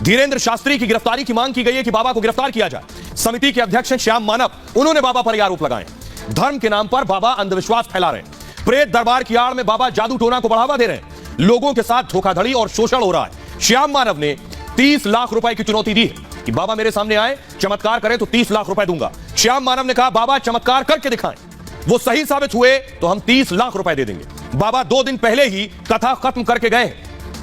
धीरेंद्र शास्त्री की गिरफ्तारी की मांग की गई है कि बाबा को गिरफ्तार किया जाए। समिति के अध्यक्ष श्याम मानव, उन्होंने बाबा पर आरोप लगाए। धर्म के नाम पर बाबा अंधविश्वास फैला रहे हैं। प्रेत दरबार की आड़ में बाबा जादू टोना को बढ़ावा दे रहे हैं। लोगों के साथ धोखाधड़ी और शोषण हो रहा है। श्याम मानव ने 30 लाख रुपए की चुनौती दी है कि बाबा मेरे सामने आए, चमत्कार करें तो 30 लाख रुपए दूंगा। श्याम मानव ने कहा बाबा चमत्कार करके दिखाएं, वो सही साबित हुए तो हम 30 लाख रुपए दे देंगे। बाबा 2 दिन पहले ही कथा खत्म करके गए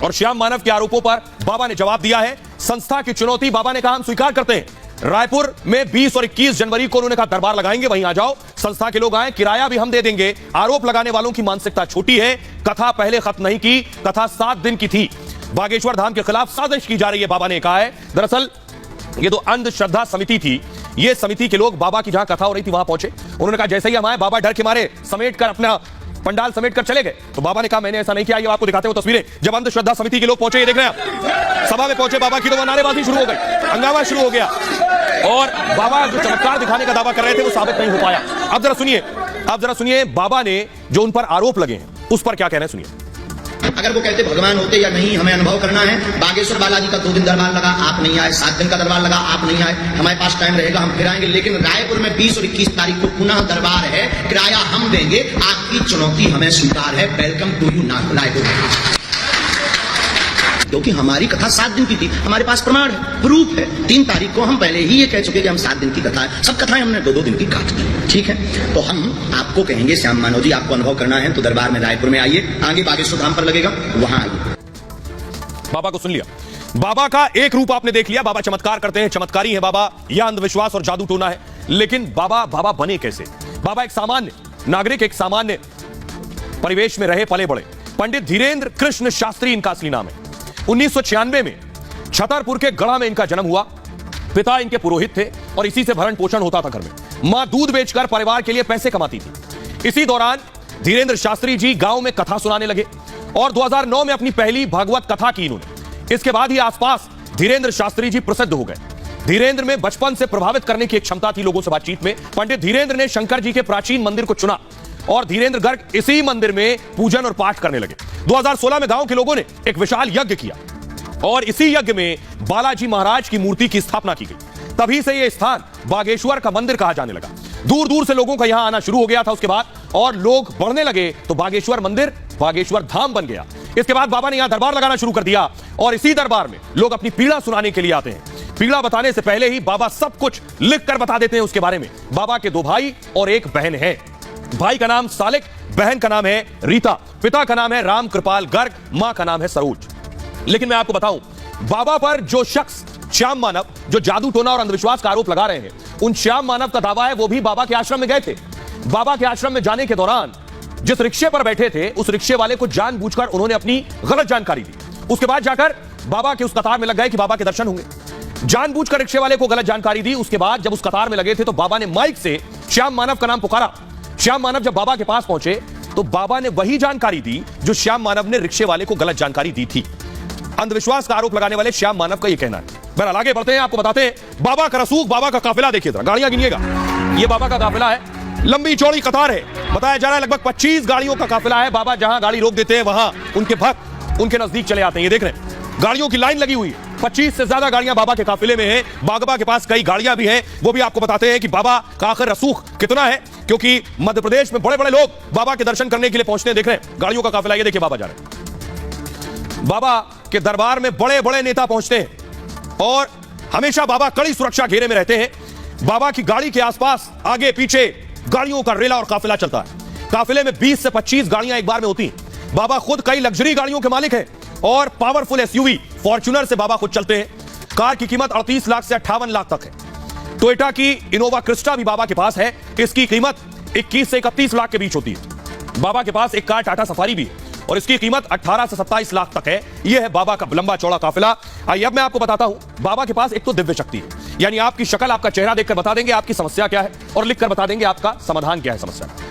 और श्याम मानव के आरोपों पर बाबा ने जवाब दिया है। संस्था की चुनौती बाबा ने कहा हम स्वीकार करते हैं। रायपुर में 20 और 21 जनवरी को उन्होंने कहा दरबार लगाएंगे, वहीं आ जाओ, संस्था के लोग आए, किराया भी हम दे देंगे। आरोप लगाने वालों की मानसिकता छोटी है। कथा पहले खत्म नहीं की, कथा 7 दिन की थी। बागेश्वर धाम के खिलाफ साजिश की जा रही है, बाबा ने कहा है। दरअसल ये तो अंधश्रद्धा समिति थी। ये समिति के लोग बाबा की जहां कथा हो रही थी वहां पहुंचे। उन्होंने कहा जैसे ही हम आए, बाबा डर के मारे समेट कर अपना पंडाल समेट कर चले गए। तो बाबा ने कहा मैंने ऐसा नहीं किया। ये आपको दिखाते हो तस्वीरें, जब अंधश्रद्धा समिति के लोग पहुंचे, ये देख रहे हैं आप, सभा में पहुंचे बाबा की, तो नारेबाजी शुरू हो गई, हंगामा शुरू हो गया और बाबा जो चमत्कार दिखाने का दावा कर रहे थे वो साबित नहीं हो पाया। अब जरा सुनिए बाबा ने जो उन पर आरोप लगे हैं उस पर क्या कहना है, सुनिए। अगर वो कहते भगवान होते या नहीं हमें अनुभव करना है। बागेश्वर बालाजी का 2 दिन दरबार लगा, आप नहीं आए। 7 दिन का दरबार लगा, आप नहीं आए। हमारे पास टाइम रहेगा, हम फिर आएंगे। लेकिन रायपुर में 20 और 21 तारीख को पुनः दरबार है, किराया हम देंगे। आपकी चुनौती हमें स्वीकार है। Welcome to you Raipur. क्योंकि हमारी कथा 7 दिन की थी, हमारे पास प्रमाण है, प्रूफ है। 3 तारीख को हम पहले ही ये कह चुके कि हम 7 दिन की कथा है। सब कथाएं हमने 2-2 दिन की काट दी, ठीक है। तो हम आपको कहेंगे श्याम मानव जी, आपको अनुभव करना है तो दरबार में रायपुर में आइए, आगे बागेश्वर धाम पर लगेगा, वहां आइए। बाबा को सुन लिया, बाबा का एक रूप आपने देख लिया। बाबा चमत्कार करते हैं, चमत्कारी है बाबा, यह अंधविश्वास और जादू टोना है। लेकिन बाबा बने कैसे? बाबा एक सामान्य नागरिक, एक सामान्य परिवेश में रहे पले बड़े। पंडित धीरेंद्र कृष्ण शास्त्री इनका असली नाम है। 1996 में छतरपुर के गढ़ा में इनका जन्म हुआ। पिता इनके पुरोहित थे और इसी से भरण पोषण होता था घर में। मां दूध बेचकर परिवार के लिए पैसे कमाती थी। इसी दौरान धीरेंद्र शास्त्री जी गांव में कथा सुनाने लगे और 2009 में अपनी पहली भागवत कथा की इन्होंने। इसके बाद ही आसपास धीरेंद्र शास्त्री जी प्रसिद्ध हो गए। धीरेंद्र में बचपन से प्रभावित करने की एक क्षमता थी लोगों से बातचीत में। पंडित धीरेंद्र ने शंकर जी के प्राचीन मंदिर को चुना और धीरेंद्र गर्ग इसी मंदिर में पूजन और पाठ करने लगे। 2016 में गांव के लोगों ने एक विशाल यज्ञ किया और इसी यज्ञ में बालाजी महाराज की मूर्ति की स्थापना की गई। तभी से यह स्थान बागेश्वर का मंदिर कहा जाने लगा। दूर दूर से लोगों का यहां आना शुरू हो गया था उसके बाद, और लोग बढ़ने लगे तो बागेश्वर मंदिर बागेश्वर धाम बन गया। इसके बाद बाबा ने यहां दरबार लगाना शुरू कर दिया और इसी दरबार में लोग अपनी पीड़ा सुनाने के लिए आते हैं। पीड़ा बताने से पहले ही बाबा सब कुछ लिख कर बता देते हैं उसके बारे में। बाबा के 2 भाई और 1 बहन है। भाई का नाम सालिक, बहन का नाम है रीता, पिता का नाम है राम कृपाल गर्ग, मां का नाम है सरोज। लेकिन मैं आपको बताऊं, बाबा पर जो शख्स श्याम मानव जो जादू टोना और अंधविश्वास का आरोप लगा रहे हैं, उन श्याम मानव का दावा है वो भी बाबा के आश्रम में गए थे। बाबा के आश्रम में जाने के दौरान जिस रिक्शे पर बैठे थे उस रिक्शे वाले को जानबूझकर उन्होंने अपनी गलत जानकारी दी। उसके बाद जाकर बाबा के उस कतार में लग गए कि बाबा के दर्शन होंगे। जानबूझकर रिक्शे वाले को गलत जानकारी दी। उसके बाद जब उस कतार में लगे थे तो बाबा ने माइक से श्याम मानव का नाम पुकारा। श्याम मानव जब बाबा के पास पहुंचे तो बाबा ने वही जानकारी दी जो श्याम मानव ने रिक्शे वाले को गलत जानकारी दी थी। अंधविश्वास का आरोप लगाने वाले श्याम मानव का यह कहना है। बहरहाल आगे बढ़ते हैं, आपको बताते हैं बाबा का रसूख, बाबा का काफिला देखिए जरा, गाड़ियां गिनिएगा। ये बाबा का काफिला है, लंबी चौड़ी कतार है। बताया जा रहा है लगभग 25 गाड़ियों का काफिला है। बाबा जहां गाड़ी रोक देते हैं वहां उनके भक्त उनके नजदीक चले आते हैं। ये देख रहे हैं, गाड़ियों की लाइन लगी हुई है। 25 से ज्यादा गाड़ियां बाबा के काफिले में हैं। बाबा के पास कई गाड़ियां भी हैं, वो भी आपको बताते हैं कि बाबा का आखिर रसूख कितना है, क्योंकि मध्य प्रदेश में बड़े बड़े लोग बाबा के दर्शन करने के लिए पहुंचते हैं। देख रहे हैं गाड़ियों का काफिला, ये देखिए बाबा जा रहे हैं। बाबा के दरबार में बड़े बड़े नेता पहुंचते हैं और हमेशा बाबा कड़ी सुरक्षा घेरे में रहते हैं। बाबा की गाड़ी के आसपास आगे पीछे गाड़ियों का रेला और काफिला चलता है। काफिले में 20 से 25 गाड़ियां एक बार में होती हैं। बाबा खुद कई लग्जरी गाड़ियों के मालिक हैं और पावरफुल एसयूवी फॉर्च्यूनर से बाबा खुद चलते हैं। कार की कीमत 38 लाख से 58 लाख तक है। टोयोटा की इनोवा क्रिस्टा भी बाबा के पास है। इसकी कीमत 21 से 31 लाख के बीच होती है। बाबा के पास एक कार टाटा सफारी भी है और इसकी कीमत 18 से 27 लाख तक है। यह है बाबा का लंबा चौड़ा काफिला। आइए अब मैं आपको बताता हूं, बाबा के पास एक तो दिव्य शक्ति है, यानी आपकी शक्ल, आपका चेहरा देखकर बता देंगे आपकी समस्या क्या है और लिखकर बता देंगे आपका समाधान क्या है समस्या का।